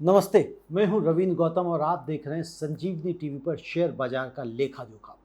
नमस्ते। मैं हूं रवीन गौतम और आप देख रहे हैं संजीवनी टीवी पर शेयर बाजार का लेखा जोखा।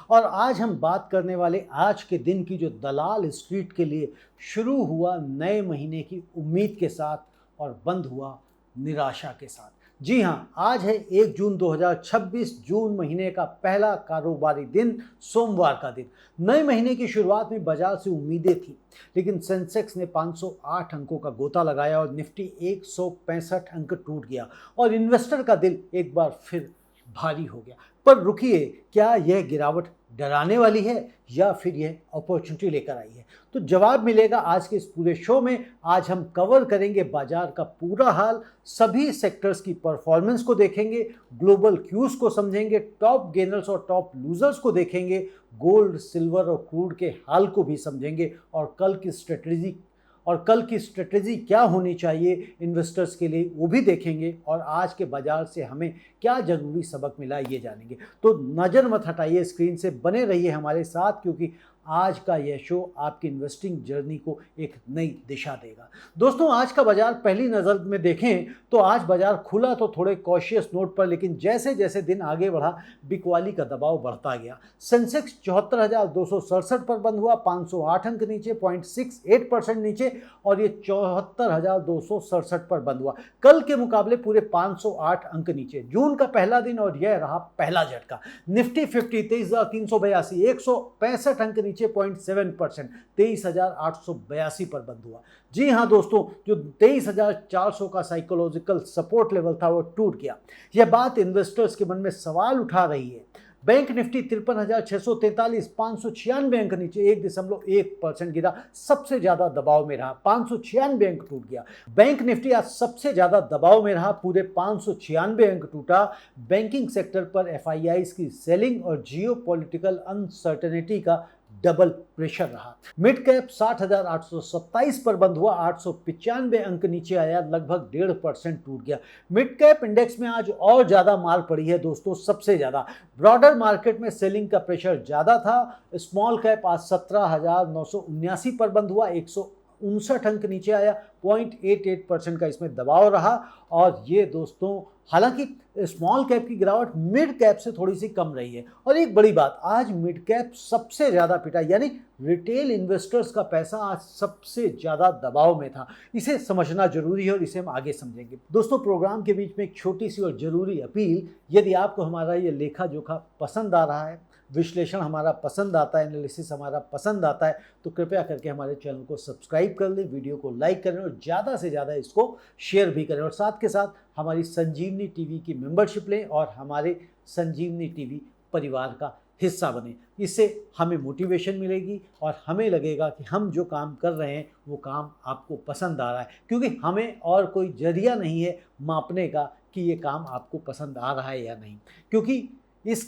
और आज हम बात करने वाले आज के दिन की जो दलाल स्ट्रीट के लिए शुरू हुआ नए महीने की उम्मीद के साथ और बंद हुआ निराशा के साथ। जी हां, आज है 1 जून 2026, जून महीने का पहला कारोबारी दिन, सोमवार का दिन। नए महीने की शुरुआत में बाजार से उम्मीदें थी, लेकिन सेंसेक्स ने 508 अंकों का गोता लगाया और निफ्टी 165 अंक टूट गया और इन्वेस्टर का दिल एक बार फिर भारी हो गया। पर रुकिए, क्या यह गिरावट डराने वाली है या फिर यह अपॉर्चुनिटी लेकर आई है? तो जवाब मिलेगा आज के इस पूरे शो में। आज हम कवर करेंगे बाजार का पूरा हाल, सभी सेक्टर्स की परफॉर्मेंस को देखेंगे, ग्लोबल क्यूज को समझेंगे, टॉप गेनर्स और टॉप लूजर्स को देखेंगे, गोल्ड, सिल्वर और क्रूड के हाल को भी समझेंगे और कल की स्ट्रेटजी क्या होनी चाहिए इन्वेस्टर्स के लिए वो भी देखेंगे और आज के बाजार से हमें क्या जरूरी सबक मिला ये जानेंगे। तो नज़र मत हटाइए स्क्रीन से, बने रहिए हमारे साथ, क्योंकि आज का यह शो आपकी इन्वेस्टिंग जर्नी को एक नई दिशा देगा। दोस्तों, आज का बाजार पहली नज़र में देखें तो आज बाजार खुला तो थोड़े कॉशियस नोट पर, लेकिन जैसे जैसे दिन आगे बढ़ा बिकवाली का दबाव बढ़ता गया। सेंसेक्स 74,267 पर बंद हुआ, 508 अंक नीचे, 0.68% नीचे, और ये 74,267 पर बंद हुआ। कल के मुकाबले पूरे 508 अंक नीचे। जून का पहला दिन और यह रहा पहला झटका। निफ्टी 50 23,382, 165 अंक नीचे, 0.7%, 23,882 पर बंद हुआ। जी हां दोस्तों, जो 23,400 का साइकोलॉजिकल सपोर्ट लेवल था वो टूट गया। यह बात इन्वेस्टर्स के मन में सवाल उठा रही है। बैंक निफ्टी 53,643, 596 अंक नीचे, 1.1% गिरा, सबसे ज्यादा दबाव में रहा। 596 अंक टूट गया। बैंक निफ्टी आज सबसे ज्यादा दबाव में रहा, पूरे 596 अंक टूटा। बैंकिंग सेक्टर पर एफआईआईज की सेलिंग और जियो पॉलिटिकल अनसर्टेनिटी का डबल प्रेशर रहा। मिड कैप 60,827 पर बंद हुआ, 895 अंक नीचे आया, लगभग 1.5% टूट गया। मिड कैप इंडेक्स में आज और ज्यादा मार पड़ी है दोस्तों, सबसे ज्यादा। ब्रॉडर मार्केट में सेलिंग का प्रेशर ज्यादा था। स्मॉल कैप आज 17,979 पर बंद हुआ, 159 अंक नीचे आया, 0.88% का इसमें दबाव रहा। और ये दोस्तों, हालांकि स्मॉल कैप की गिरावट मिड कैप से थोड़ी सी कम रही है। और एक बड़ी बात, आज मिड कैप सबसे ज्यादा पिटा, यानी रिटेल इन्वेस्टर्स का पैसा आज सबसे ज्यादा दबाव में था। इसे समझना जरूरी है और इसे हम आगे समझेंगे। दोस्तों, प्रोग्राम के बीच में एक छोटी सी और जरूरी अपील, यदि आपको हमारा ये लेखा जोखा पसंद आ रहा है, विश्लेषण हमारा पसंद आता है, एनालिसिस हमारा पसंद आता है, तो कृपया करके हमारे चैनल को सब्सक्राइब कर लें, वीडियो को लाइक करें और ज़्यादा से ज़्यादा इसको शेयर भी करें। और साथ के साथ हमारी संजीवनी टीवी की मेंबरशिप लें और हमारे संजीवनी टीवी परिवार का हिस्सा बने। इससे हमें मोटिवेशन मिलेगी और हमें लगेगा कि हम जो काम कर रहे हैं वो काम आपको पसंद आ रहा है, क्योंकि हमें और कोई जरिया नहीं है मापने का कि ये काम आपको पसंद आ रहा है या नहीं। क्योंकि इस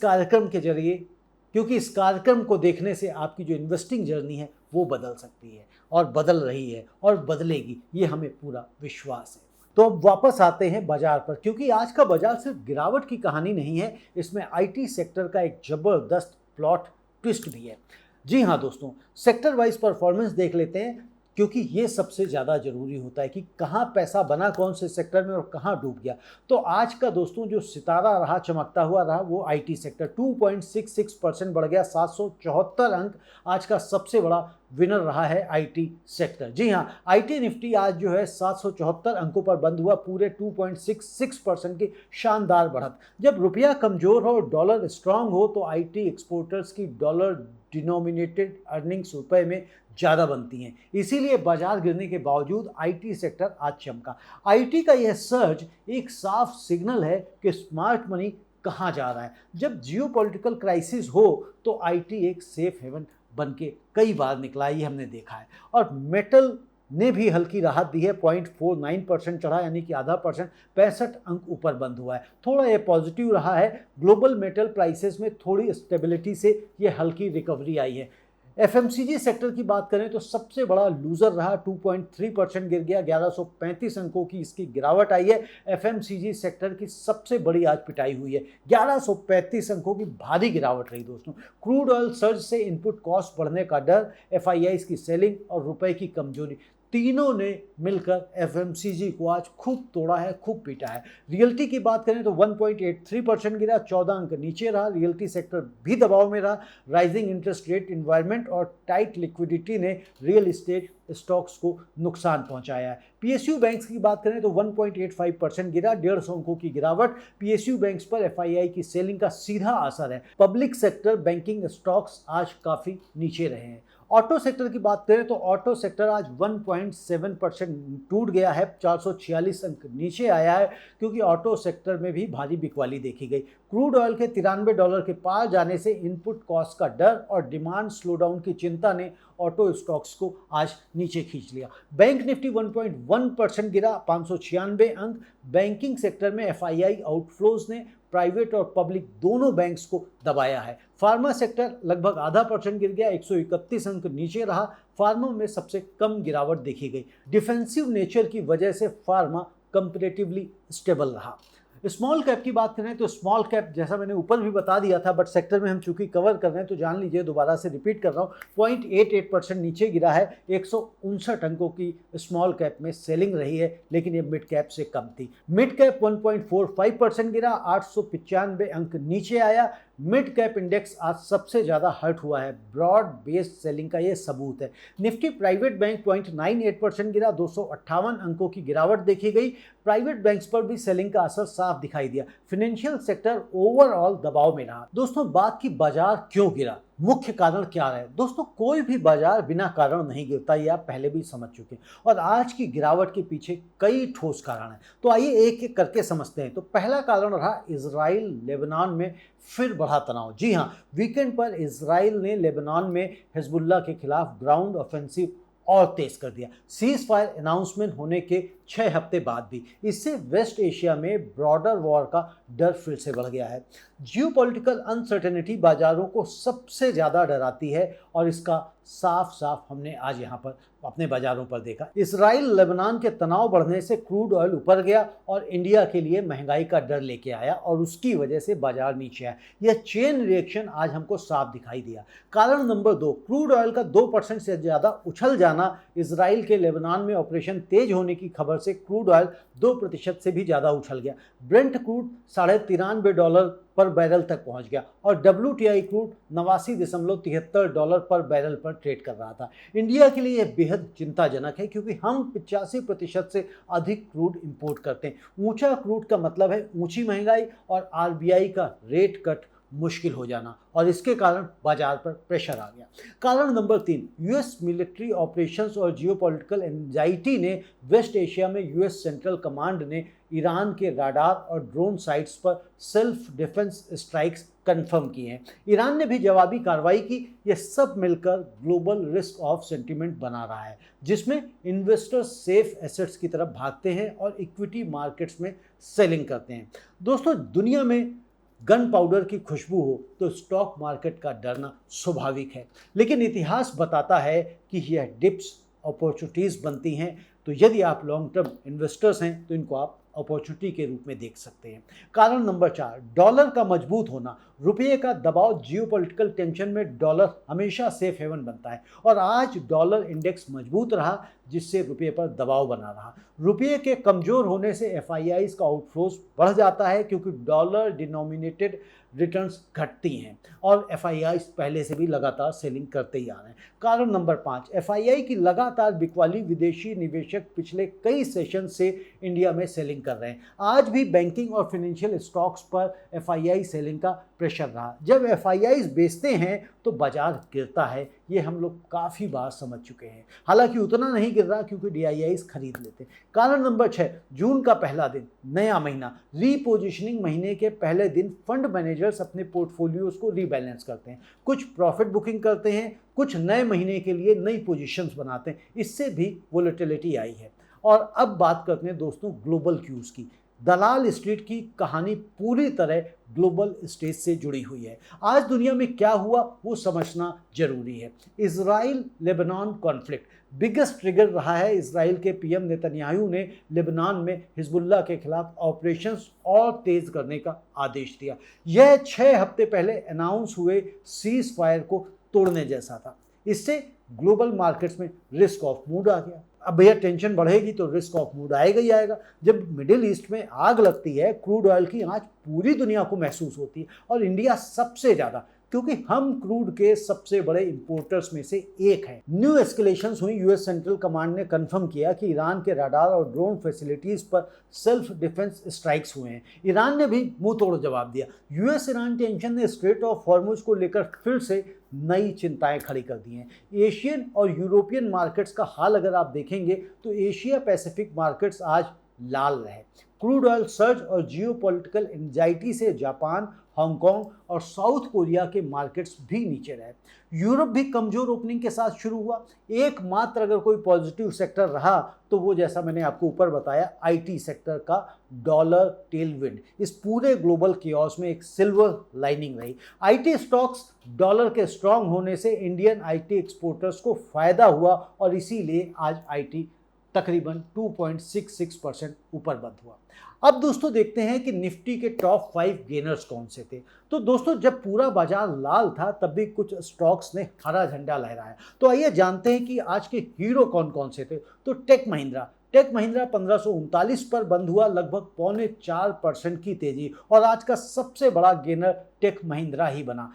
कार्यक्रम को देखने से आपकी जो इन्वेस्टिंग जर्नी है वो बदल सकती है और बदल रही है और बदलेगी, ये हमें पूरा विश्वास है। तो अब वापस आते हैं बाजार पर, क्योंकि आज का बाजार सिर्फ गिरावट की कहानी नहीं है, इसमें आईटी सेक्टर का एक जबरदस्त प्लॉट ट्विस्ट भी है। जी हाँ दोस्तों, सेक्टर वाइज परफॉर्मेंस देख लेते हैं, क्योंकि ये सबसे ज़्यादा ज़रूरी होता है कि कहाँ पैसा बना कौन से सेक्टर में और कहाँ डूब गया। तो आज का दोस्तों जो सितारा रहा, चमकता हुआ रहा, वो आईटी सेक्टर 2.66% बढ़ गया, 774 अंक। आज का सबसे बड़ा विनर रहा है आईटी सेक्टर। जी हाँ, आईटी निफ्टी आज जो है 774 अंकों पर बंद हुआ, पूरे 2.66% की शानदार बढ़त। जब रुपया कमज़ोर हो और डॉलर स्ट्रांग हो तो आईटी एक्सपोर्टर्स की डॉलर डिनोमिनेटेड अर्निंग्स रुपए में ज़्यादा बनती हैं। इसीलिए बाजार गिरने के बावजूद आईटी सेक्टर आज चमका। आईटी का यह सर्ज एक साफ सिग्नल है कि स्मार्ट मनी कहाँ जा रहा है। जब जियोपॉलिटिकल क्राइसिस हो तो आईटी एक सेफ हेवन बन के कई बार निकला, ये हमने देखा है। और मेटल ने भी हल्की राहत दी है, 0.49% चढ़ा, यानी कि आधा परसेंट, 65 अंक ऊपर बंद हुआ है। थोड़ा ये पॉजिटिव रहा है। ग्लोबल मेटल प्राइसेस में थोड़ी स्टेबिलिटी से ये हल्की रिकवरी आई है। एफएमसीजी सेक्टर की बात करें तो सबसे बड़ा लूजर रहा, 2.3% गिर गया, 1135 अंकों की इसकी गिरावट आई है। एफएमसीजी सेक्टर की सबसे बड़ी आज पिटाई हुई है, 1135 अंकों की भारी गिरावट रही दोस्तों। क्रूड ऑयल सर्ज से इनपुट कॉस्ट बढ़ने का डर, एफआईआईज की सेलिंग और रुपए की कमजोरी, तीनों ने मिलकर एफएमसीजी को आज खूब तोड़ा है, खूब पीटा है। रियल्टी की बात करें तो 1.83% गिरा, 14 अंक नीचे रहा। रियल्टी सेक्टर भी दबाव में रहा। राइजिंग इंटरेस्ट रेट इन्वायरमेंट और टाइट लिक्विडिटी ने रियल एस्टेट स्टॉक्स को नुकसान पहुंचाया है। पीएसयू बैंक्स की बात करें तो 1.85% गिरा, 150 अंकों की गिरावट। पीएसयू बैंक्स पर एफआईआई की सेलिंग का सीधा असर है। पब्लिक सेक्टर बैंकिंग स्टॉक्स आज काफी नीचे रहे हैं। ऑटो सेक्टर की बात करें तो ऑटो सेक्टर आज 1.7% टूट गया है, 446 अंक नीचे आया है, क्योंकि ऑटो सेक्टर में भी भारी बिकवाली देखी गई। क्रूड ऑयल के $93 के पार जाने से इनपुट कॉस्ट का डर और डिमांड स्लोडाउन की चिंता ने ऑटो स्टॉक्स को आज नीचे खींच लिया। बैंक निफ्टी 1.1% गिरा, 596 अंक। बैंकिंग सेक्टर में एफआईआई आउटफ्लोज ने प्राइवेट और पब्लिक दोनों बैंक्स को दबाया है। फार्मा सेक्टर लगभग आधा % गिर गया, 131 अंक नीचे रहा। फार्मा में सबसे कम गिरावट देखी गई। डिफेंसिव नेचर की वजह से फार्मा कंपैरेटिवली स्टेबल रहा। स्मॉल कैप की बात करें तो स्मॉल कैप, जैसा मैंने ऊपर भी बता दिया था, बट सेक्टर में हम चूंकि कवर कर रहे हैं तो जान लीजिए, दोबारा से रिपीट कर रहा हूँ, 0.88% नीचे गिरा है। 159 अंकों की स्मॉल कैप में सेलिंग रही है, लेकिन ये मिड कैप से कम थी। मिड कैप 1.45% गिरा, 895 अंक नीचे आया। मिड कैप इंडेक्स आज सबसे ज़्यादा हर्ट हुआ है। ब्रॉड बेस्ड सेलिंग का ये सबूत है। निफ्टी प्राइवेट बैंक 0.98% गिरा, 258 अंकों की गिरावट देखी गई। प्राइवेट बैंक्स पर भी सेलिंग का असर साफ दिखाई दिया। फाइनेंशियल सेक्टर ओवरऑल दबाव में रहा। दोस्तों, बात की बाजार क्यों गिरा, मुख्य कारण क्या रहे? दोस्तों, कोई भी बाजार बिना कारण नहीं गिरता, ये आप पहले भी समझ चुके हैं, और आज की गिरावट के पीछे कई ठोस कारण हैं। तो आइए एक एक करके समझते हैं। तो पहला कारण रहा इजराइल लेबनान में फिर बढ़ा तनाव। जी हाँ, वीकेंड पर इजराइल ने लेबनान में हिजबुल्लाह के खिलाफ ग्राउंड ऑफेंसिव और तेज कर दिया, सीज फायर अनाउंसमेंट होने के 6 हफ्ते बाद भी। इससे वेस्ट एशिया में ब्रॉडर वॉर का डर फिर से बढ़ गया है। जियोपॉलिटिकल अनसर्टेनिटी बाजारों को सबसे ज़्यादा डराती है, और इसका साफ साफ हमने आज यहाँ पर अपने बाजारों पर देखा। इसराइल लेबनान के तनाव बढ़ने से क्रूड ऑयल ऊपर गया और इंडिया के लिए महंगाई का डर लेके आया, और उसकी वजह से बाजार नीचे आया। यह चेन रिएक्शन आज हमको साफ दिखाई दिया। कारण नंबर 2, क्रूड ऑयल का 2% से ज़्यादा उछल जाना। इसराइल के लेबनान में ऑपरेशन तेज होने की खबर से क्रूड ऑयल 2% से भी ज़्यादा उछल गया। ब्रेंट क्रूड $93 पर बैरल तक पहुंच गया, और WTI क्रूड $89.73 पर बैरल पर ट्रेड कर रहा था। इंडिया के लिए यह बेहद चिंताजनक है, क्योंकि हम 85% से अधिक क्रूड इंपोर्ट करते हैं। ऊंचा क्रूड का मतलब है ऊंची महंगाई और RBI का रेट कट मुश्किल हो जाना, और इसके कारण बाजार पर प्रेशर आ गया। कारण नंबर 3, यूएस मिलिट्री ऑपरेशंस और जियोपॉलिटिकल एंजाइटी ने वेस्ट एशिया में यूएस सेंट्रल कमांड ने ईरान के राडार और ड्रोन साइट्स पर सेल्फ डिफेंस स्ट्राइक्स कंफर्म किए हैं। ईरान ने भी जवाबी कार्रवाई की। यह सब मिलकर ग्लोबल रिस्क ऑफ सेंटिमेंट बना रहा है, जिसमें इन्वेस्टर्स सेफ एसेट्स की तरफ भागते हैं और इक्विटी मार्केट्स में सेलिंग करते हैं। दोस्तों, दुनिया में गन पाउडर की खुशबू हो तो स्टॉक मार्केट का डरना स्वाभाविक है, लेकिन इतिहास बताता है कि यह डिप्स अपॉर्चुनिटीज़ बनती हैं। तो यदि आप लॉन्ग टर्म इन्वेस्टर्स हैं तो इनको आप अपॉर्चुनिटी के रूप में देख सकते हैं। कारण नंबर 4, डॉलर का मजबूत होना। रुपये का दबाव, जियोपॉलिटिकल टेंशन में डॉलर हमेशा सेफ हेवन बनता है, और आज डॉलर इंडेक्स मजबूत रहा, जिससे रुपये पर दबाव बना रहा। रुपये के कमज़ोर होने से एफआईआईज का आउटफ्लोज बढ़ जाता है, क्योंकि डॉलर डिनोमिनेटेड रिटर्न्स घटती हैं, और एफआईआईज पहले से भी लगातार सेलिंग करते ही आ रहे हैं। कारण नंबर 5, एफआईआई की लगातार बिकवाली। विदेशी निवेशक पिछले कई सेशन से इंडिया में सेलिंग कर रहे हैं। आज भी बैंकिंग और फाइनेंशियल स्टॉक्स पर एफआईआई सेलिंग का प्रेशर रहा। जब एफआईआईज बेचते हैं तो बाजार गिरता है, ये हम लोग काफ़ी बार समझ चुके हैं। हालांकि उतना नहीं गिर रहा, क्योंकि डीआईआईज खरीद लेते हैं। कारण नंबर 6, जून का पहला दिन, नया महीना, रीपोजिशनिंग। महीने के पहले दिन फंड मैनेजर्स अपने पोर्टफोलियोज को रीबैलेंस करते हैं, कुछ प्रॉफिट बुकिंग करते हैं, कुछ नए महीने के लिए नई पोजीशंस बनाते हैं। इससे भी वोलेटिलिटी आई है। और अब बात करते हैं दोस्तों ग्लोबल क्यूज की। दलाल स्ट्रीट की कहानी पूरी तरह ग्लोबल स्टेज से जुड़ी हुई है। आज दुनिया में क्या हुआ वो समझना जरूरी है। Israel Lebanon conflict biggest trigger रहा है। इजराइल के पीएम नेतन्याहू ने लेबनान में हिजबुल्लाह के खिलाफ ऑपरेशंस और तेज करने का आदेश दिया। यह 6 हफ्ते पहले अनाउंस हुए सीज फायर को तोड़ने जैसा था। इससे ग्लोबल मार्केट्स में रिस्क ऑफ मूड आ गया। अब भैया टेंशन बढ़ेगी तो रिस्क ऑफ मूड आएगा ही आएगा। जब मिडिल ईस्ट में आग लगती है, क्रूड ऑयल की आंच पूरी दुनिया को महसूस होती है और इंडिया सबसे ज़्यादा, क्योंकि हम क्रूड के सबसे बड़े इंपोर्टर्स में से एक हैं। न्यू एस्केलेशंस हुई। यूएस सेंट्रल कमांड ने कंफर्म किया कि ईरान के रडार और ड्रोन फैसिलिटीज पर सेल्फ डिफेंस स्ट्राइक्स हुए हैं। ईरान ने भी मुंह तोड़ जवाब दिया। यूएस ईरान टेंशन ने स्ट्रेट ऑफ हॉर्मुज को लेकर फिर से नई चिंताएं खड़ी कर दी हैं। एशियन और यूरोपियन मार्केट्स का हाल अगर आप देखेंगे तो एशिया पैसिफिक मार्केट्स आज लाल रहे। क्रूड ऑयल सर्ज और जियोपॉलिटिकल एंजाइटी से जापान, हांगकांग और साउथ कोरिया के मार्केट्स भी नीचे रहे। यूरोप भी कमजोर ओपनिंग के साथ शुरू हुआ। एकमात्र अगर कोई पॉजिटिव सेक्टर रहा तो वो, जैसा मैंने आपको ऊपर बताया, आईटी सेक्टर का डॉलर टेलविंड इस पूरे ग्लोबल कियोस में एक सिल्वर लाइनिंग रही। आईटी स्टॉक्स डॉलर के स्ट्रांग होने से इंडियन आईटी एक्सपोर्टर्स को फायदा हुआ और इसीलिए आज आईटी तकरीबन 2.66% ऊपर बंद हुआ। अब दोस्तों देखते हैं कि निफ्टी के टॉप 5 गेनर्स कौन से थे। तो दोस्तों जब पूरा बाजार लाल था तब भी कुछ स्टॉक्स ने हरा झंडा लहराया। तो आइए जानते हैं कि आज के हीरो कौन कौन से थे। तो टेक महिंद्रा 1539 पर बंद हुआ, लगभग 4.25% की तेजी, और आज का सबसे बड़ा गेनर टेक महिंद्रा ही बना।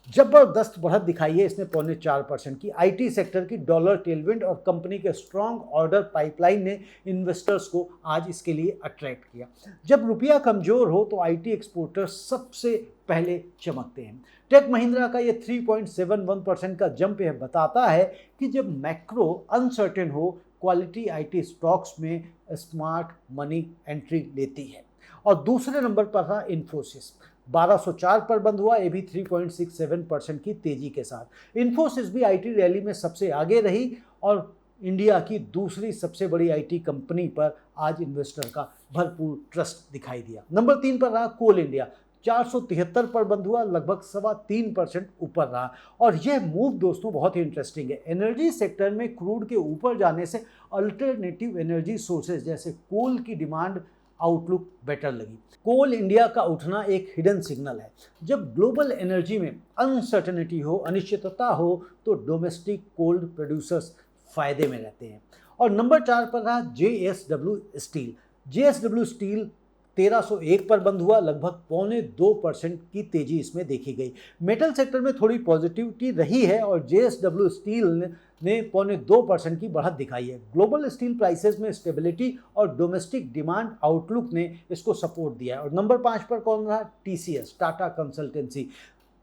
जबरदस्त बढ़त दिखाई है इसने 4.25% की। आईटी सेक्टर की डॉलर टेलविंड और कंपनी के स्ट्रांग ऑर्डर पाइपलाइन ने इन्वेस्टर्स को आज इसके लिए अट्रैक्ट किया। जब रुपया कमजोर हो तो आईटी एक्सपोर्टर्स सबसे पहले चमकते हैं। टेक महिंद्रा का ये 3.71% का जंप यह बताता है कि जब मैक्रो अनसर्टेन हो, क्वालिटी आईटी स्टॉक्स में स्मार्ट मनी एंट्री लेती है। और दूसरे नंबर पर था इन्फोसिस, 1204 पर बंद हुआ, ये भी 3.67% की तेजी के साथ। इन्फोसिस भी आईटी रैली में सबसे आगे रही और इंडिया की दूसरी सबसे बड़ी आईटी कंपनी पर आज इन्वेस्टर का भरपूर ट्रस्ट दिखाई दिया। नंबर 3 पर रहा कोल इंडिया, 473 पर बंद हुआ, लगभग 3.25% ऊपर रहा। और यह मूव दोस्तों बहुत ही इंटरेस्टिंग है। एनर्जी सेक्टर में क्रूड के ऊपर जाने से अल्टरनेटिव एनर्जी सोर्सेज जैसे कोल की डिमांड आउटलुक बेटर लगी। कोल इंडिया का उठना एक हिडन सिग्नल है। जब ग्लोबल एनर्जी में अनसर्टेनिटी हो, अनिश्चितता हो, तो डोमेस्टिक कोल प्रोड्यूसर्स फायदे में रहते हैं। और नंबर 4 पर रहा जेएसडब्ल्यू स्टील। जेएसडब्ल्यू स्टील 1301 पर बंद हुआ, लगभग 2.25% की तेजी इसमें देखी गई। मेटल सेक्टर में थोड़ी पॉजिटिविटी रही है और जेएसडब्ल्यू स्टील ने 2.25% की बढ़त दिखाई है। ग्लोबल स्टील प्राइसेस में स्टेबिलिटी और डोमेस्टिक डिमांड आउटलुक ने इसको सपोर्ट दिया है। और नंबर 5 पर कौन रहा? टीसीएस, टाटा कंसल्टेंसी,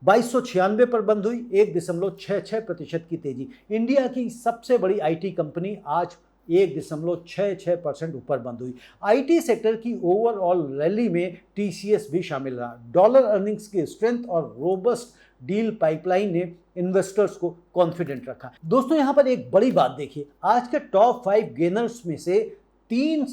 2296 पर बंद हुई, 1.66% की तेजी। इंडिया की सबसे बड़ी आईटी कंपनी आज 1.66% ऊपर बंद हुई। आईटी सेक्टर की ओवरऑल रैली में टीसीएस भी शामिल रहा। डॉलर अर्निंग्स की स्ट्रेंथ और रोबस्ट डील पाइपलाइन ने इन्वेस्टर्स को कॉन्फिडेंट रखा। दोस्तों यहाँ पर एक बड़ी बात देखिए, आज के टॉप 5 गेनर्स में से 3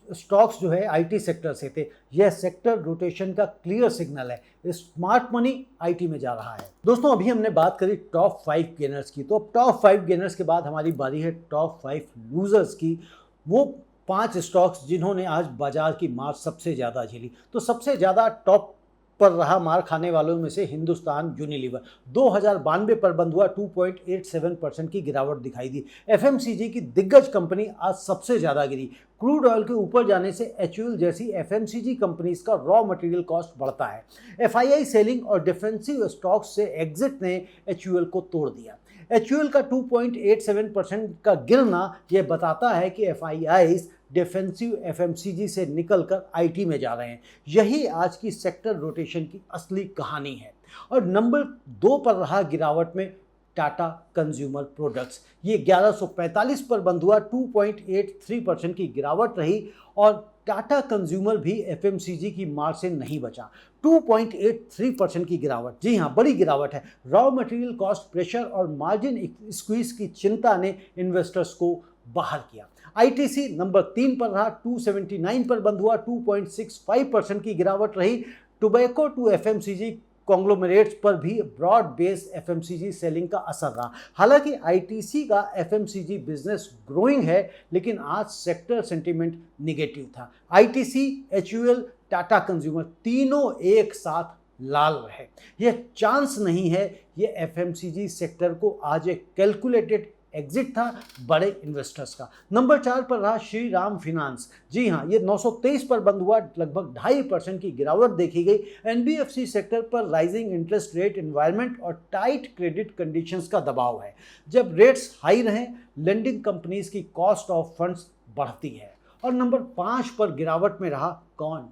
स्टॉक्स जो है आईटी सेक्टर से थे। यह सेक्टर रोटेशन का क्लियर सिग्नल है। स्मार्ट मनी आईटी में जा रहा है। दोस्तों अभी हमने बात करी टॉप 5 गेनर्स की, तो अब टॉप 5 गेनर्स के बाद हमारी बारी है टॉप 5 लूजर्स की। वो 5 स्टॉक्स जिन्होंने आज बाजार की मार सबसे ज़्यादा झेली। तो सबसे ज़्यादा टॉप पर रहा मार खाने वालों में से हिंदुस्तान यूनिलीवर, 2092 पर बंद हुआ, 2.87% की गिरावट दिखाई दी। एफएमसीजी की दिग्गज कंपनी आज सबसे ज़्यादा गिरी। क्रूड ऑयल के ऊपर जाने से एचयूएल जैसी एफएमसीजी कंपनीज का रॉ मटेरियल कॉस्ट बढ़ता है। एफआईआई सेलिंग और डिफेंसिव स्टॉक्स से एग्जिट ने एचयूएल को तोड़ दिया। एचयूएल का 2.87% का गिरना यह बताता है कि एफआईआई डिफेंसिव एफएमसीजी से निकलकर आईटी में जा रहे हैं। यही आज की सेक्टर रोटेशन की असली कहानी है। और नंबर 2 पर रहा गिरावट में टाटा कंज्यूमर प्रोडक्ट्स, ये 1145 पर बंद हुआ, 2.83% की गिरावट रही। और टाटा कंज्यूमर भी एफएमसीजी की मार से नहीं बचा, 2.83% की गिरावट। जी हाँ, बड़ी गिरावट है। रॉ मटेरियल कॉस्ट प्रेशर और मार्जिन स्क्वीज की चिंता ने इन्वेस्टर्स को बाहर किया। आईटीसी नंबर 3 पर रहा, 279 पर बंद हुआ, 2.65% की गिरावट रही। टोबैको टू एफएमसीजी कॉन्ग्लोमरेट्स पर भी ब्रॉड बेस एफएमसीजी सेलिंग का असर रहा। हालांकि आईटीसी का एफएमसीजी बिजनेस ग्रोइंग है, लेकिन आज सेक्टर सेंटीमेंट निगेटिव था। आईटीसी, एचयूएल, टाटा कंज्यूमर तीनों एक साथ लाल रहे। यह चांस नहीं है, यह एफएमसीजी सेक्टर को आज एक कैलकुलेटेड एग्जिट था बड़े इन्वेस्टर्स का। नंबर 4 पर रहा श्री राम फिनांस। जी हाँ, ये 923 पर बंद हुआ, लगभग 2.5% की गिरावट देखी गई। एनबीएफसी सेक्टर पर राइजिंग इंटरेस्ट रेट एनवायरनमेंट और टाइट क्रेडिट कंडीशंस का दबाव है। जब रेट्स हाई रहें, लेंडिंग कंपनीज की कॉस्ट ऑफ फंड्स बढ़ती है। और नंबर 5 पर गिरावट में रहा कौन?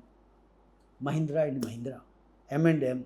Mahindra and Mahindra M&M।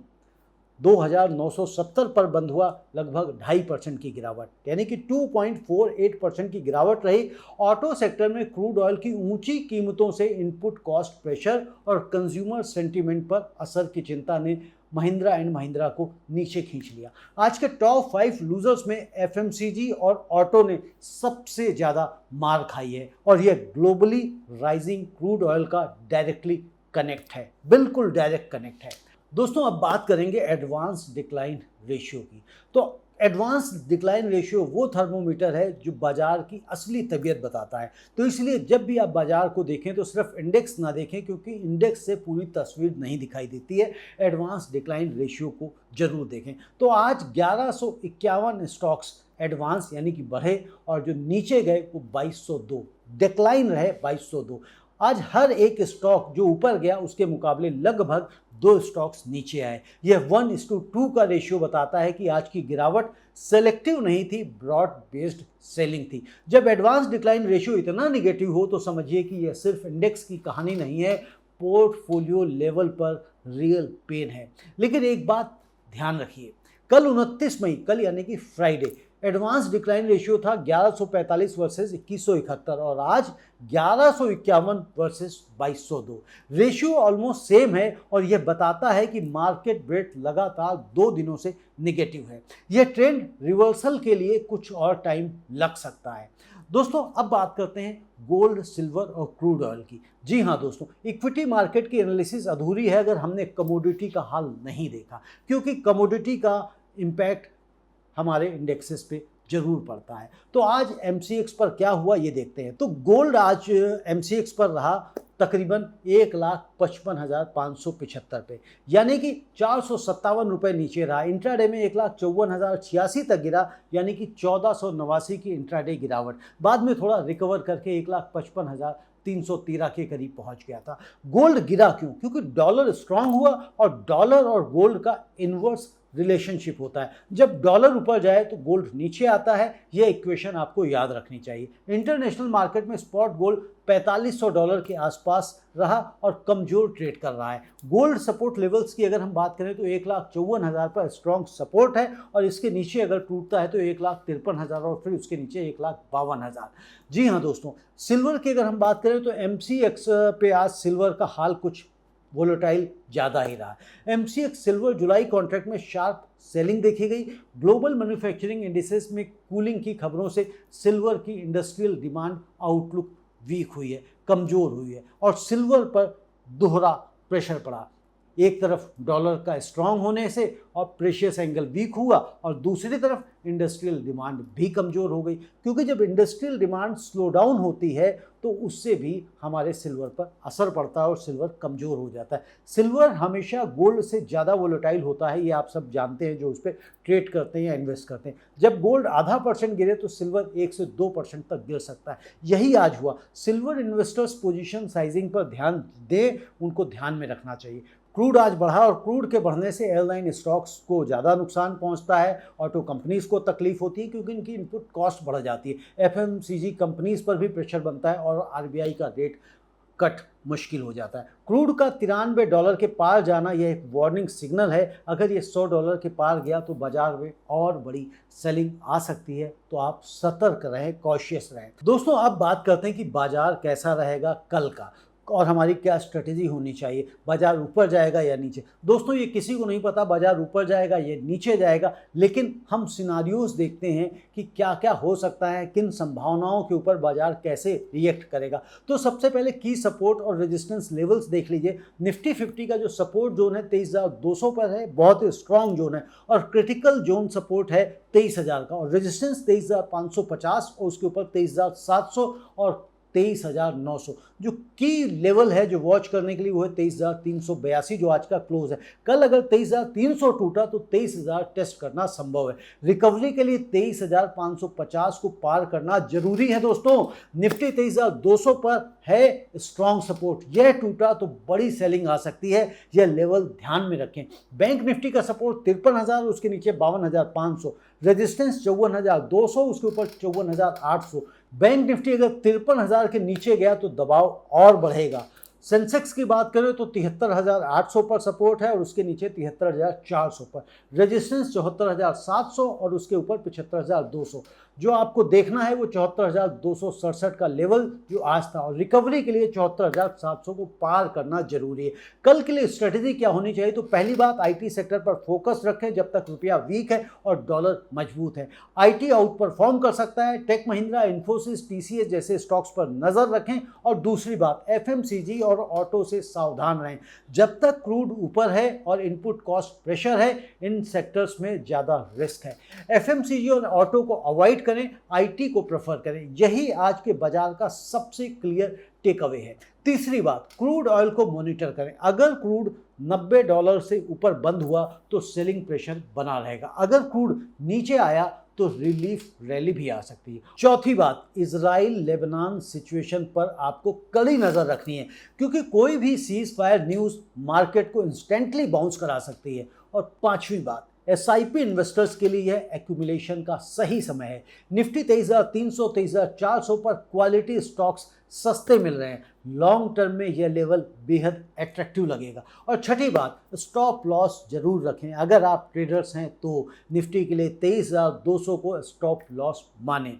2,970 पर बंद हुआ, लगभग 2.5% की गिरावट, यानी कि 2.48% की गिरावट रही। ऑटो सेक्टर में क्रूड ऑयल की ऊंची कीमतों से इनपुट कॉस्ट प्रेशर और कंज्यूमर सेंटीमेंट पर असर की चिंता ने महिंद्रा एंड महिंद्रा को नीचे खींच लिया। आज के टॉप 5 लूजर्स में एफएमसीजी और ऑटो ने सबसे ज़्यादा मार खाई है, और यह ग्लोबली राइजिंग क्रूड ऑयल का डायरेक्टली कनेक्ट है, बिल्कुल डायरेक्ट कनेक्ट है। दोस्तों, अब बात करेंगे एडवांस डिक्लाइन रेशियो की। तो एडवांस डिक्लाइन रेशियो वो थर्मोमीटर है जो बाजार की असली तबीयत बताता है। तो इसलिए जब भी आप बाजार को देखें तो सिर्फ इंडेक्स ना देखें, क्योंकि इंडेक्स से पूरी तस्वीर नहीं दिखाई देती है। एडवांस डिक्लाइन रेशियो को जरूर देखें। तो आज 1151 स्टॉक्स एडवांस यानी कि बढ़े, और जो नीचे गए वो 2202, डिक्लाइन रहे 2202। आज हर एक स्टॉक जो ऊपर गया उसके मुकाबले लगभग 2 स्टॉक्स नीचे आए। यह 1:2 का रेशियो बताता है कि आज की गिरावट सेलेक्टिव नहीं थी, ब्रॉड बेस्ड सेलिंग थी। जब एडवांस डिक्लाइन रेशियो इतना निगेटिव हो तो समझिए कि यह सिर्फ इंडेक्स की कहानी नहीं है, पोर्टफोलियो लेवल पर रियल पेन है। लेकिन एक बात ध्यान रखिए, कल 29 मई, कल यानी कि फ्राइडे, एडवांस डिक्लाइन रेशियो था 1145 वर्सेस 2171, और आज 1151 वर्सेस 2202। रेशियो ऑलमोस्ट सेम है, और यह बताता है कि मार्केट ब्रेथ लगातार 2 दिनों से निगेटिव है। यह ट्रेंड रिवर्सल के लिए कुछ और टाइम लग सकता है। दोस्तों, अब बात करते हैं गोल्ड, सिल्वर और क्रूड ऑयल की। जी हाँ दोस्तों, इक्विटी मार्केट की एनालिसिस अधूरी है अगर हमने कमोडिटी का हाल नहीं देखा, क्योंकि कमोडिटी का इम्पैक्ट हमारे इंडेक्सेस पे जरूर पड़ता है। तो आज MCX पर क्या हुआ ये देखते हैं। तो गोल्ड आज MCX पर रहा तकरीबन 1,55,575 पे, यानी कि 457 रुपये नीचे रहा। इंट्राडे में 1,54,086 तक गिरा, यानी कि 1489 की इंट्राडे गिरावट। बाद में थोड़ा रिकवर करके 1,55,313 के करीब पहुंच गया था। गोल्ड गिरा क्यों? क्योंकि डॉलर स्ट्रांग हुआ, और डॉलर और गोल्ड का इन्वर्स रिलेशनशिप होता है। जब डॉलर ऊपर जाए तो गोल्ड नीचे आता है। यह इक्वेशन आपको याद रखनी चाहिए। इंटरनेशनल मार्केट में स्पॉट गोल्ड $4500 के आसपास रहा और कमजोर ट्रेड कर रहा है। गोल्ड सपोर्ट लेवल्स की अगर हम बात करें तो 1,54,000 पर स्ट्रॉन्ग सपोर्ट है, और इसके नीचे अगर टूटता है तो 1,53,000 और फिर उसके नीचे 1,52,000। जी हाँ दोस्तों, सिल्वर की अगर हम बात करें तो MCX पे आज सिल्वर का हाल कुछ वोलेटाइल ज़्यादा ही रहा। MCX सिल्वर जुलाई कॉन्ट्रैक्ट में शार्प सेलिंग देखी गई। ग्लोबल मैन्युफैक्चरिंग इंडिसेस में कूलिंग की खबरों से सिल्वर की इंडस्ट्रियल डिमांड आउटलुक वीक हुई है, कमज़ोर हुई है, और सिल्वर पर दोहरा प्रेशर पड़ा। एक तरफ डॉलर का स्ट्रांग होने से और प्रेशियस एंगल वीक हुआ, और दूसरी तरफ इंडस्ट्रियल डिमांड भी कमज़ोर हो गई, क्योंकि जब इंडस्ट्रियल डिमांड स्लो डाउन होती है तो उससे भी हमारे सिल्वर पर असर पड़ता है और सिल्वर कमज़ोर हो जाता है। सिल्वर हमेशा गोल्ड से ज़्यादा वोलेटाइल होता है, ये आप सब जानते हैं जो उस पर ट्रेड करते हैं या इन्वेस्ट करते हैं। जब गोल्ड 0.5% गिरे तो सिल्वर 1 से 2% तक गिर सकता है। यही आज हुआ। सिल्वर इन्वेस्टर्स पोजीशन साइजिंग पर ध्यान दें, उनको ध्यान में रखना चाहिए। क्रूड आज बढ़ा, और क्रूड के बढ़ने से एयरलाइन स्टॉक्स को ज़्यादा नुकसान पहुंचता है, ऑटो कंपनीज को तकलीफ होती है क्योंकि इनकी इनपुट कॉस्ट बढ़ जाती है। FMCG कंपनीज पर भी प्रेशर बनता है, और RBI का रेट कट मुश्किल हो जाता है। क्रूड का $93 के पार जाना यह एक वार्निंग सिग्नल है। अगर ये $100 के पार गया तो बाजार में और बड़ी सेलिंग आ सकती है, तो आप सतर्क रहें, कॉशियस रहें। दोस्तों, अब बात करते हैं कि बाजार कैसा रहेगा कल का, और हमारी क्या स्ट्रेटेजी होनी चाहिए। बाजार ऊपर जाएगा या नीचे? दोस्तों, ये किसी को नहीं पता बाजार ऊपर जाएगा या नीचे जाएगा, लेकिन हम सिनारियोज देखते हैं कि क्या क्या हो सकता है, किन संभावनाओं के ऊपर बाजार कैसे रिएक्ट करेगा। तो सबसे पहले की सपोर्ट और रेजिस्टेंस लेवल्स देख लीजिए। निफ्टी 50 का जो सपोर्ट जोन है 23,200 पर है, बहुत ही स्ट्रॉन्ग जोन है, और क्रिटिकल जोन सपोर्ट है 23,000 का, और रेजिस्टेंस 23,550 और उसके ऊपर 23,700 और 23,900। जो की लेवल है जो वॉच करने के लिए वो है 23,382 जो आज का क्लोज है। कल अगर 23,300 टूटा तो 23,000 टेस्ट करना संभव है। रिकवरी के लिए 23,550 को पार करना जरूरी है दोस्तों। निफ्टी 23,200 पर है स्ट्रॉन्ग सपोर्ट, यह टूटा तो बड़ी सेलिंग आ सकती है, यह लेवल ध्यान में रखें। बैंक निफ्टी का सपोर्ट 53,000, उसके नीचे 52,500, रेजिस्टेंस 54,200, उसके ऊपर 54,800। बैंक निफ्टी अगर 53,000 के नीचे गया तो दबाव और बढ़ेगा। सेंसेक्स की बात करें तो 73,800 पर सपोर्ट है और उसके नीचे 73,400 पर, रेजिस्टेंस 74,700 और उसके ऊपर 75,200। जो आपको देखना है वो 74,267 का लेवल जो आज था, और रिकवरी के लिए 74,700 को पार करना जरूरी है। कल के लिए स्ट्रेटेजी क्या होनी चाहिए? तो पहली बात, आईटी सेक्टर पर फोकस रखें जब तक रुपया वीक है और डॉलर मजबूत है। आईटी आउट परफॉर्म कर सकता है, टेक महिंद्रा, इन्फोसिस, टीसीएस जैसे स्टॉक्स पर नजर रखें। और दूसरी बात, एफएमसीजी और ऑटो से सावधान रहें। जब तक क्रूड ऊपर है और इनपुट कॉस्ट प्रेशर है, इन सेक्टर्स में ज़्यादा रिस्क है। एफएमसीजी और ऑटो को अवॉइड करें, आईटी को प्रेफर करें। यही आज के बाजार का सबसे क्लियर टेक अवे है। तीसरी बात, क्रूड ऑयल को मॉनिटर करें। अगर क्रूड $90 से ऊपर बंद हुआ तो सेलिंग प्रेशर बना रहेगा। अगर क्रूड नीचे आया तो रिलीफ रैली भी आ सकती है। चौथी बात, इजराइल लेबनान सिचुएशन पर आपको कड़ी नजर रखनी है, क्योंकि कोई भी सीज फायर न्यूज मार्केट को इंस्टेंटली बाउंस करा सकती है। और पांचवी बात, एसआईपी इन्वेस्टर्स के लिए यह एक्यूमुलेशन का सही समय है। निफ्टी 23,300 23,400 पर क्वालिटी स्टॉक्स सस्ते मिल रहे हैं। लॉन्ग टर्म में यह लेवल बेहद अट्रैक्टिव लगेगा। और छठी बात, स्टॉप लॉस जरूर रखें। अगर आप ट्रेडर्स हैं तो निफ्टी के लिए 23,200 को स्टॉप लॉस माने।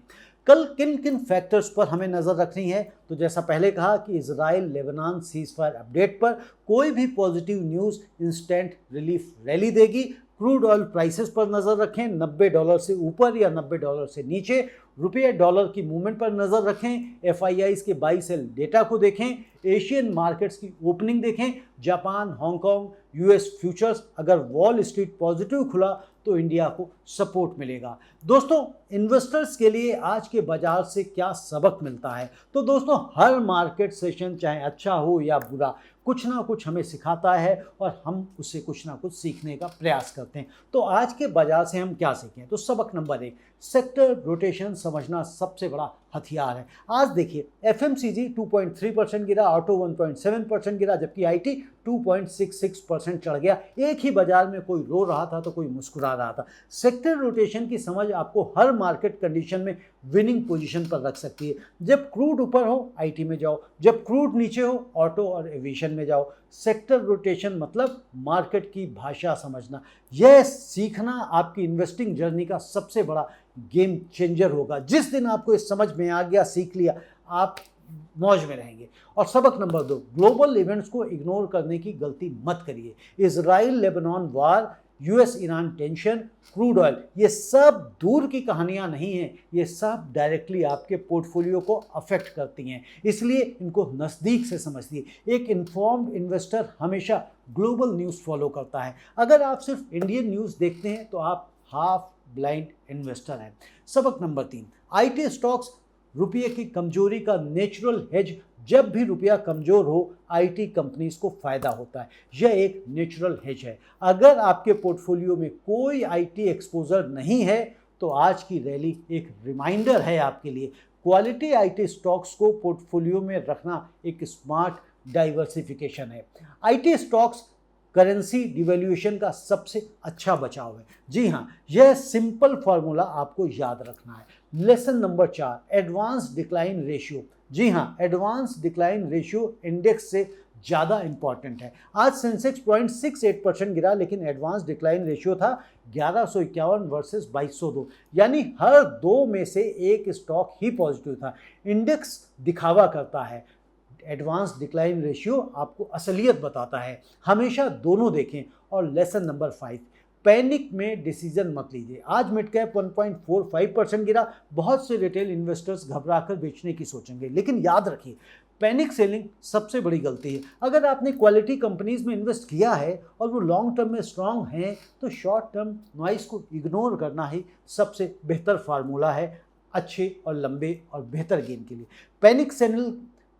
कल किन किन फैक्टर्स पर हमें नज़र रखनी है? तो जैसा पहले कहा कि Israel Lebanon cease fire update पर कोई भी positive news instant relief rally देगी। क्रूड ऑयल प्राइसेस पर नज़र रखें, $90 से ऊपर या $90 से नीचे। रुपये डॉलर की मूवमेंट पर नज़र रखें। एफआईआईज के बाई सेल डेटा को देखें। एशियन मार्केट्स की ओपनिंग देखें। जापान, हांगकांग, यूएस फ्यूचर्स, अगर वॉल स्ट्रीट पॉजिटिव खुला तो इंडिया को सपोर्ट मिलेगा। दोस्तों, इन्वेस्टर्स के लिए आज के बाजार से क्या सबक मिलता है? तो दोस्तों, हर मार्केट सेशन चाहे अच्छा हो या बुरा, कुछ ना कुछ हमें सिखाता है और हम उससे कुछ ना कुछ सीखने का प्रयास करते हैं। तो आज के बाजार से हम क्या सीखें? तो सबक नंबर 1, सेक्टर रोटेशन समझना सबसे बड़ा हथियार है। आज देखिए, एफएमसीजी 2.3% गिरा, ऑटो 1.7% गिरा, जबकि आईटी 2.66% चढ़ गया। एक ही बाजार में कोई रो रहा था तो कोई मुस्कुरा रहा था। सेक्टर रोटेशन की समझ आपको हर मार्केट कंडीशन में विनिंग पोजीशन पर रख सकती है। जब क्रूड ऊपर हो आईटी में जाओ, जब क्रूड नीचे हो ऑटो और एविएशन में जाओ। सेक्टर रोटेशन मतलब मार्केट की भाषा समझना। यह सीखना आपकी इन्वेस्टिंग जर्नी का सबसे बड़ा गेम चेंजर होगा। जिस दिन आपको इस समझ में आ गया, सीख लिया, आप मौज में रहेंगे। और सबक नंबर 2, ग्लोबल इवेंट्स को इग्नोर करने की गलती मत करिए। Israel Lebanon war, US Iran tension, crude oil, ये सब दूर की कहानियां नहीं हैं, ये सब डायरेक्टली आपके पोर्टफोलियो को अफेक्ट करती हैं। इसलिए इनको नज़दीक से समझिए। एक इन्फॉर्म्ड इन्वेस्टर हमेशा ग्लोबल न्यूज़ फॉलो करता है। अगर आप सिर्फ इंडियन न्यूज़ देखते हैं तो आप हाफ ब्लाइंड इन्वेस्टर हैं। सबक नंबर 3, आईटी स्टॉक्स रुपये की कमजोरी का नेचुरल हेज। जब भी रुपया कमजोर हो, आईटी कंपनीज को फायदा होता है। यह एक नेचुरल हेज है। अगर आपके पोर्टफोलियो में कोई आईटी एक्सपोजर नहीं है तो आज की रैली एक रिमाइंडर है आपके लिए। क्वालिटी आईटी स्टॉक्स को पोर्टफोलियो में रखना एक स्मार्ट डाइवर्सिफिकेशन है। आईटी स्टॉक्स करेंसी डिवैल्यूएशन का सबसे अच्छा बचाव है। जी हाँ, यह सिंपल फॉर्मूला आपको याद रखना है। Lesson number 4, advance decline ratio. जी हाँ, एडवांस डिक्लाइन रेशियो इंडेक्स से ज़्यादा इंपॉर्टेंट है। आज सेंसेक्स 0.68% गिरा, लेकिन एडवांस डिक्लाइन रेशियो था 1151 वर्सेस 2202, यानी हर 2 में से एक स्टॉक ही पॉजिटिव था। इंडेक्स दिखावा करता है, एडवांस डिक्लाइन रेशियो आपको असलियत बताता है। हमेशा दोनों देखें। और लेसन नंबर 5, पैनिक में डिसीजन मत लीजिए। आज मिड कैप 1.45% गिरा। बहुत से रिटेल इन्वेस्टर्स घबराकर बेचने की सोचेंगे, लेकिन याद रखिए, पैनिक सेलिंग सबसे बड़ी गलती है। अगर आपने क्वालिटी कंपनीज में इन्वेस्ट किया है और वो लॉन्ग टर्म में स्ट्रांग हैं, तो शॉर्ट टर्म नॉइस को इग्नोर करना ही सबसे बेहतर फार्मूला है अच्छे और लंबे और बेहतर गेन के लिए।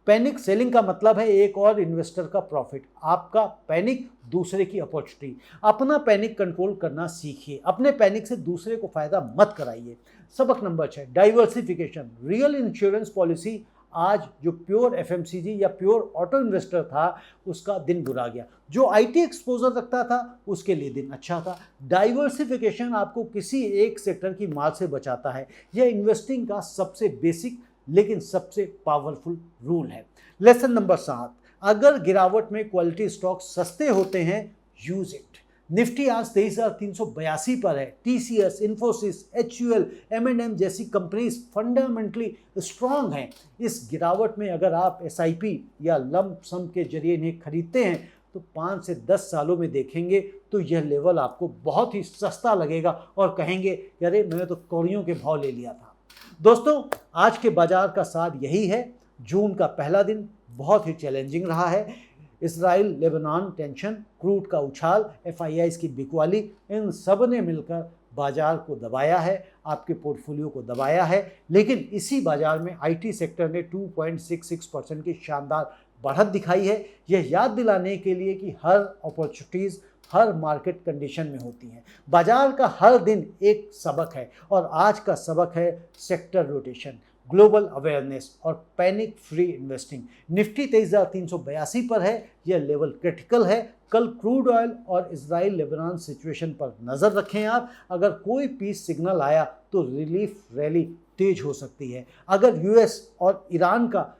पैनिक सेलिंग का मतलब है एक और इन्वेस्टर का प्रॉफिट, आपका पैनिक दूसरे की अपॉर्चुनिटी। अपना पैनिक कंट्रोल करना सीखिए, अपने पैनिक से दूसरे को फायदा मत कराइए। सबक number 6, diversification. Real insurance policy, आज जो प्योर एफएमसीजी या प्योर ऑटो इन्वेस्टर था उसका दिन बुरा गया, जो आईटी एक्सपोजर रखता था उसके लिए दिन अच्छा था। डाइवर्सिफिकेशन आपको किसी एक सेक्टर की मार से बचाता है। यह इन्वेस्टिंग का सबसे बेसिक लेकिन सबसे पावरफुल रूल है। लेसन नंबर 7, अगर गिरावट में क्वालिटी स्टॉक सस्ते होते हैं, यूज इट। निफ्टी आज 23,382 पर है। टीसीएस, इन्फोसिस, एचयूएल, एम&एम जैसी कंपनीज फंडामेंटली स्ट्रांग हैं। इस गिरावट में अगर आप एसआईपी या लंप सम के जरिए इन्हें खरीदते हैं तो 5 से 10 सालों में देखेंगे तो यह लेवल आपको बहुत ही सस्ता लगेगा और कहेंगे अरे मैंने तो कौड़ियों के भाव ले लिया था। दोस्तों, आज के बाजार का सार यही है। जून का पहला दिन बहुत ही चैलेंजिंग रहा है। इजराइल लेबनान टेंशन, क्रूड का उछाल, एफआईआईज की बिकवाली, इन सब ने मिलकर बाजार को दबाया है, आपके पोर्टफोलियो को दबाया है। लेकिन इसी बाजार में आईटी सेक्टर ने 2.66% की शानदार बढ़त दिखाई है। यह याद दिलाने के लिए कि हर अपॉर्चुनिटीज़ हर मार्केट कंडीशन में होती हैं। बाजार का हर दिन एक सबक है और आज का सबक है सेक्टर रोटेशन, ग्लोबल अवेयरनेस और पैनिक फ्री इन्वेस्टिंग। निफ्टी 23,382 पर है, यह लेवल क्रिटिकल है। कल क्रूड ऑयल और इजराइल लेबनान सिचुएशन पर नज़र रखें आप। अगर कोई पीस सिग्नल आया तो रिलीफ रैली तेज हो सकती है। अगर यूएस और ईरान का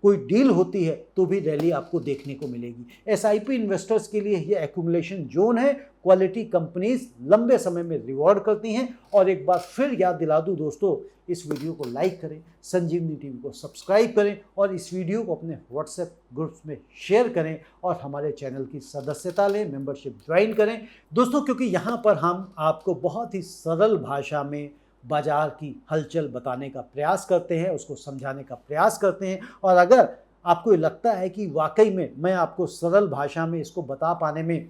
कोई डील होती है तो भी रैली आपको देखने को मिलेगी। एसआईपी इन्वेस्टर्स के लिए यह एक्यूमुलेशन जोन है। क्वालिटी कंपनीज लंबे समय में रिवॉर्ड करती हैं। और एक बार फिर याद दिला दूं दोस्तों, इस वीडियो को लाइक करें, संजीवनी टीवी को सब्सक्राइब करें और इस वीडियो को अपने व्हाट्सएप ग्रुप्स में शेयर करें और हमारे चैनल की सदस्यता लें, मेंबरशिप ज्वाइन करें दोस्तों, क्योंकि यहाँ पर हम आपको बहुत ही सरल भाषा में बाजार की हलचल बताने का प्रयास करते हैं, उसको समझाने का प्रयास करते हैं। और अगर आपको लगता है कि वाकई में मैं आपको सरल भाषा में इसको बता पाने में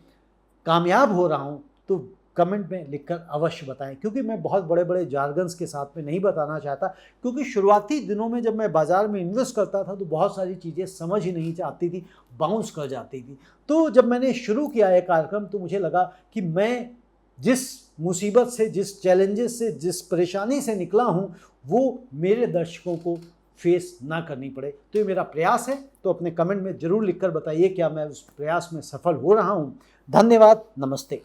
कामयाब हो रहा हूं तो कमेंट में लिखकर अवश्य बताएं, क्योंकि मैं बहुत बड़े बड़े जार्गन्स के साथ में नहीं बताना चाहता। क्योंकि शुरुआती दिनों में जब मैं बाज़ार में इन्वेस्ट करता था तो बहुत सारी चीज़ें समझ ही नहीं आती थी, बाउंस कर जाती थी। तो जब मैंने शुरू किया ये कार्यक्रम तो मुझे लगा कि मैं जिस मुसीबत से, जिस चैलेंजेस से, जिस परेशानी से निकला हूँ वो मेरे दर्शकों को फेस ना करनी पड़े। तो ये मेरा प्रयास है। तो अपने कमेंट में ज़रूर लिखकर बताइए क्या मैं उस प्रयास में सफल हो रहा हूँ। धन्यवाद, नमस्ते।